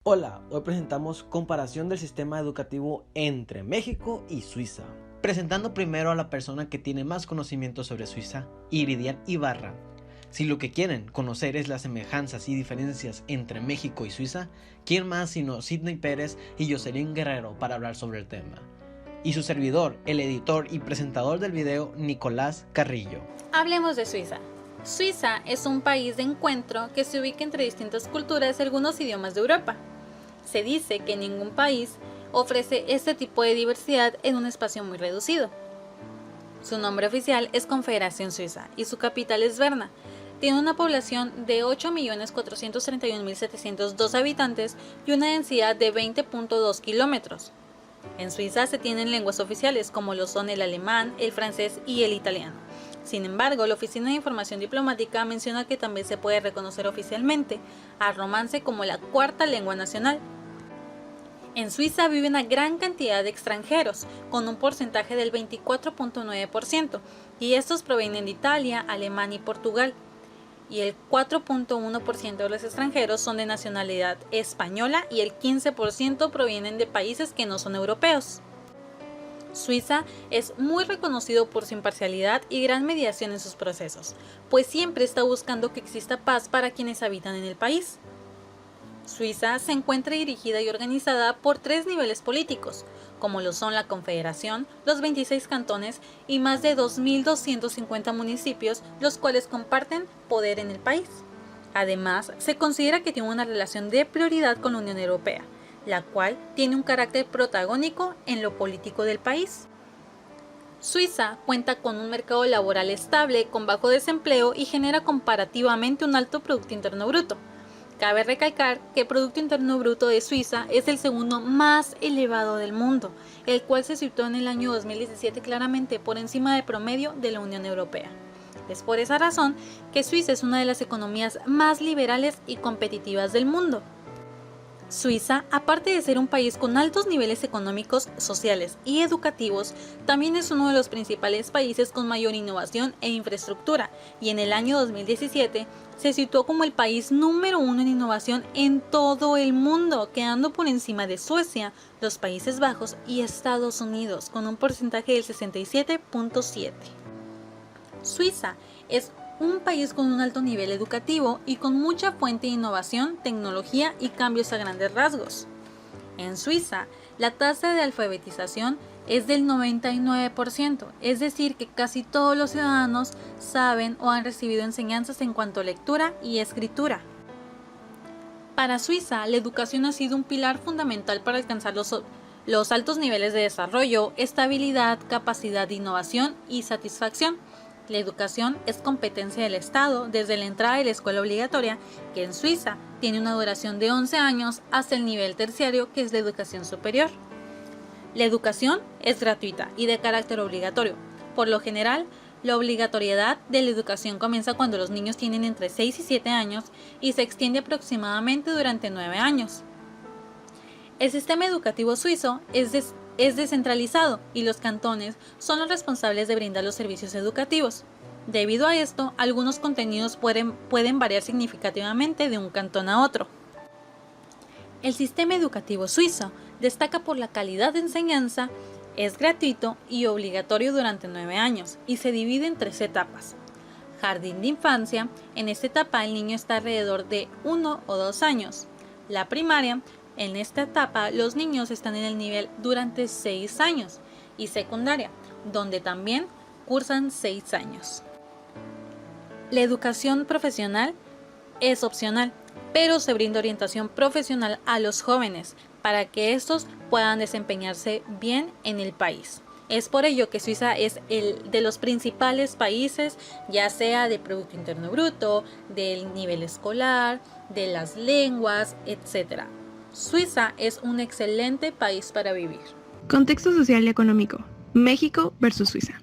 Hola, hoy presentamos comparación del sistema educativo entre México y Suiza. Presentando primero a la persona que tiene más conocimiento sobre Suiza, Iridian Ibarra. Si lo que quieren conocer es las semejanzas y diferencias entre México y Suiza, ¿quién más sino Sidney Pérez y Jocelyn Guerrero para hablar sobre el tema? Y su servidor, el editor y presentador del video, Nicolás Carrillo. Hablemos de Suiza. Suiza es un país de encuentro que se ubica entre distintas culturas y algunos idiomas de Europa. Se dice que ningún país ofrece este tipo de diversidad en un espacio muy reducido. Su nombre oficial es Confederación Suiza y su capital es Berna. Tiene una población de 8.431.702 habitantes y una densidad de 20.2 kilómetros. En Suiza se tienen lenguas oficiales como lo son el alemán, el francés y el italiano. Sin embargo, la Oficina de Información Diplomática menciona que también se puede reconocer oficialmente al romance como la cuarta lengua nacional. En Suiza vive una gran cantidad de extranjeros, con un porcentaje del 24.9%, y estos provienen de Italia, Alemania y Portugal. Y el 4.1% de los extranjeros son de nacionalidad española y el 15% provienen de países que no son europeos. Suiza es muy reconocido por su imparcialidad y gran mediación en sus procesos, pues siempre está buscando que exista paz para quienes habitan en el país. Suiza se encuentra dirigida y organizada por 3 niveles políticos, como lo son la Confederación, los 26 cantones y más de 2.250 municipios, los cuales comparten poder en el país. Además, se considera que tiene una relación de prioridad con la Unión Europea, la cual tiene un carácter protagónico en lo político del país. Suiza cuenta con un mercado laboral estable, con bajo desempleo y genera comparativamente un alto Producto Interno Bruto. Cabe recalcar que el Producto Interno Bruto de Suiza es el segundo más elevado del mundo, el cual se situó en el año 2017 claramente por encima del promedio de la Unión Europea. Es por esa razón que Suiza es una de las economías más liberales y competitivas del mundo. Suiza, aparte de ser un país con altos niveles económicos, sociales y educativos, también es uno de los principales países con mayor innovación e infraestructura, y en el año 2017 se situó como el país número 1 en innovación en todo el mundo, quedando por encima de Suecia, los Países Bajos y Estados Unidos, con un porcentaje del 67.7%. Suiza es un país con un alto nivel educativo y con mucha fuente de innovación, tecnología y cambios a grandes rasgos. En Suiza, la tasa de alfabetización es del 99%, es decir, que casi todos los ciudadanos saben o han recibido enseñanzas en cuanto a lectura y escritura. Para Suiza, la educación ha sido un pilar fundamental para alcanzar los altos niveles de desarrollo, estabilidad, capacidad de innovación y satisfacción. La educación es competencia del Estado desde la entrada de la escuela obligatoria, que en Suiza tiene una duración de 11 años, hasta el nivel terciario, que es la educación superior. La educación es gratuita y de carácter obligatorio. Por lo general, la obligatoriedad de la educación comienza cuando los niños tienen entre 6 y 7 años y se extiende aproximadamente durante 9 años. El sistema educativo suizo es descentralizado y los cantones son los responsables de brindar los servicios educativos. Debido a esto, algunos contenidos pueden variar significativamente de un cantón a otro. El sistema educativo suizo destaca por la calidad de enseñanza, es gratuito y obligatorio durante 9 años y se divide en 3 etapas. Jardín de infancia, en esta etapa el niño está alrededor de 1 o 2 años. La primaria, en esta etapa los niños están en el nivel durante 6 años, y secundaria, donde también cursan 6 años. La educación profesional es opcional, pero se brinda orientación profesional a los jóvenes para que estos puedan desempeñarse bien en el país. Es por ello que Suiza es el de los principales países, ya sea de Producto Interno Bruto, del nivel escolar, de las lenguas, etc. Suiza es un excelente país para vivir. Contexto social y económico. México versus Suiza.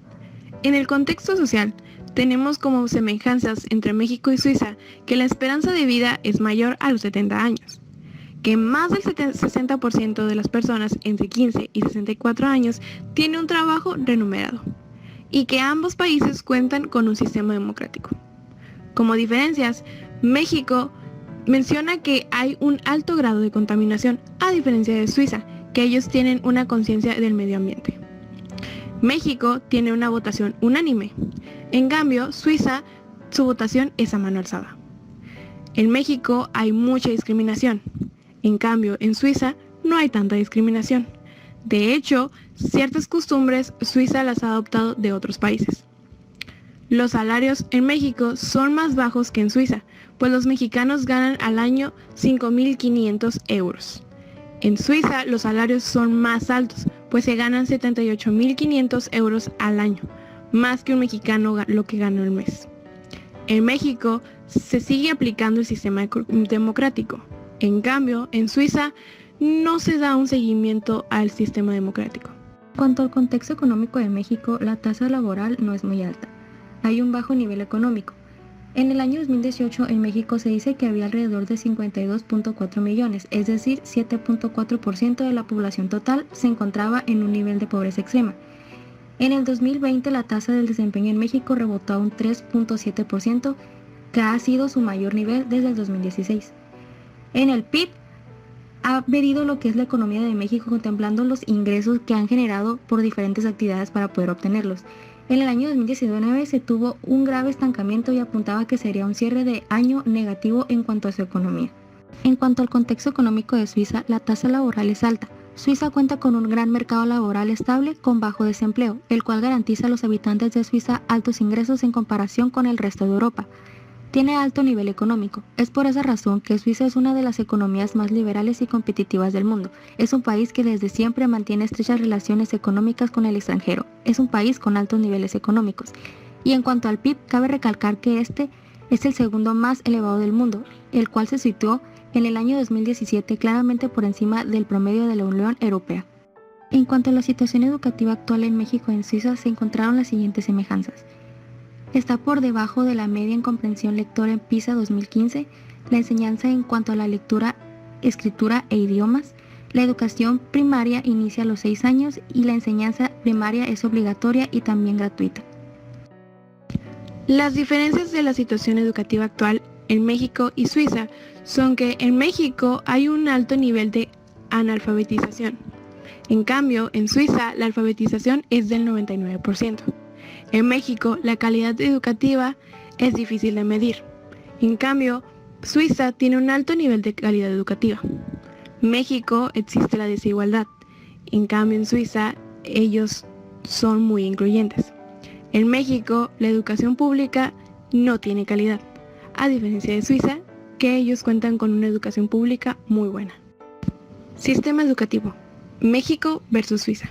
En el contexto social, tenemos como semejanzas entre México y Suiza que la esperanza de vida es mayor a los 70 años, que más del 60% de las personas entre 15 y 64 años tiene un trabajo remunerado, y que ambos países cuentan con un sistema democrático. Como diferencias, México menciona que hay un alto grado de contaminación, a diferencia de Suiza, que ellos tienen una conciencia del medio ambiente. México tiene una votación unánime. En cambio, Suiza, su votación es a mano alzada. En México hay mucha discriminación. En cambio, en Suiza no hay tanta discriminación. De hecho, ciertas costumbres Suiza las ha adoptado de otros países. Los salarios en México son más bajos que en Suiza, pues los mexicanos ganan al año 5.500 euros. En Suiza los salarios son más altos, pues se ganan 78.500 euros al año, más que un mexicano lo que gana al mes. En México se sigue aplicando el sistema democrático. En cambio, en Suiza no se da un seguimiento al sistema democrático. En cuanto al contexto económico de México, la tasa laboral no es muy alta. Hay un bajo nivel económico. En el año 2018 en México se dice que había alrededor de 52.4 millones, es decir, 7.4% de la población total se encontraba en un nivel de pobreza extrema. En el 2020 la tasa del desempeño en México rebotó a un 3.7%, que ha sido su mayor nivel desde el 2016. En el PIB ha medido lo que es la economía de México contemplando los ingresos que han generado por diferentes actividades para poder obtenerlos. En el año 2019 se tuvo un grave estancamiento y apuntaba que sería un cierre de año negativo en cuanto a su economía. En cuanto al contexto económico de Suiza, la tasa laboral es alta. Suiza cuenta con un gran mercado laboral estable con bajo desempleo, el cual garantiza a los habitantes de Suiza altos ingresos en comparación con el resto de Europa. Tiene alto nivel económico. Es por esa razón que Suiza es una de las economías más liberales y competitivas del mundo. Es un país que desde siempre mantiene estrechas relaciones económicas con el extranjero. Es un país con altos niveles económicos. Y en cuanto al PIB, cabe recalcar que este es el segundo más elevado del mundo, el cual se situó en el año 2017 claramente por encima del promedio de la Unión Europea. En cuanto a la situación educativa actual en México y en Suiza, se encontraron las siguientes semejanzas. Está por debajo de la media en comprensión lectora en PISA 2015, la enseñanza en cuanto a la lectura, escritura e idiomas. La educación primaria inicia a los 6 años y la enseñanza primaria es obligatoria y también gratuita. Las diferencias de la situación educativa actual en México y Suiza son que en México hay un alto nivel de analfabetización. En cambio, en Suiza la alfabetización es del 99%. En México, la calidad educativa es difícil de medir. En cambio, Suiza tiene un alto nivel de calidad educativa. En México existe la desigualdad. En cambio, en Suiza, ellos son muy incluyentes. En México, la educación pública no tiene calidad, a diferencia de Suiza, que ellos cuentan con una educación pública muy buena. Sistema educativo. México versus Suiza.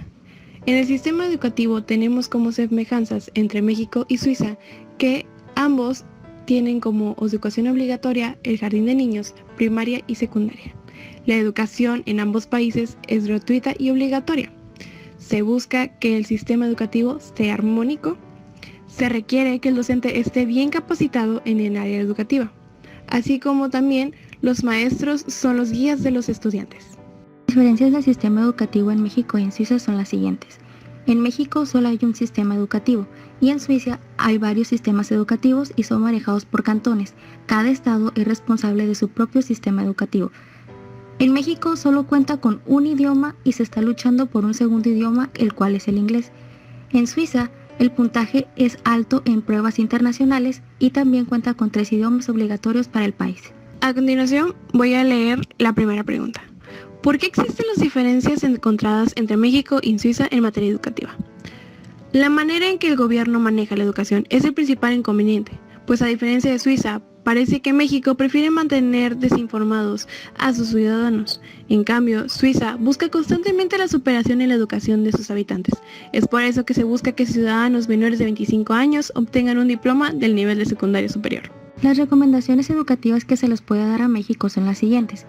En el sistema educativo tenemos como semejanzas entre México y Suiza que ambos tienen como educación obligatoria el jardín de niños, primaria y secundaria. La educación en ambos países es gratuita y obligatoria. Se busca que el sistema educativo sea armónico. Se requiere que el docente esté bien capacitado en el área educativa, así como también los maestros son los guías de los estudiantes. Las diferencias del sistema educativo en México y en Suiza son las siguientes. En México solo hay un sistema educativo y en Suiza hay varios sistemas educativos y son manejados por cantones. Cada estado es responsable de su propio sistema educativo. En México solo cuenta con un idioma y se está luchando por un segundo idioma, el cual es el inglés. En Suiza el puntaje es alto en pruebas internacionales y también cuenta con 3 idiomas obligatorios para el país. A continuación voy a leer la primera pregunta. ¿Por qué existen las diferencias encontradas entre México y Suiza en materia educativa? La manera en que el gobierno maneja la educación es el principal inconveniente, pues a diferencia de Suiza, parece que México prefiere mantener desinformados a sus ciudadanos. En cambio, Suiza busca constantemente la superación en la educación de sus habitantes. Es por eso que se busca que ciudadanos menores de 25 años obtengan un diploma del nivel de secundaria superior. Las recomendaciones educativas que se les puede dar a México son las siguientes.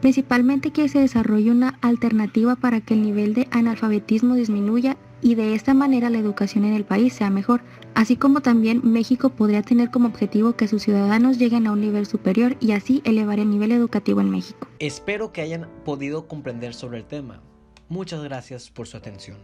Principalmente que se desarrolle una alternativa para que el nivel de analfabetismo disminuya y de esta manera la educación en el país sea mejor, así como también México podría tener como objetivo que sus ciudadanos lleguen a un nivel superior y así elevar el nivel educativo en México. Espero que hayan podido comprender sobre el tema. Muchas gracias por su atención.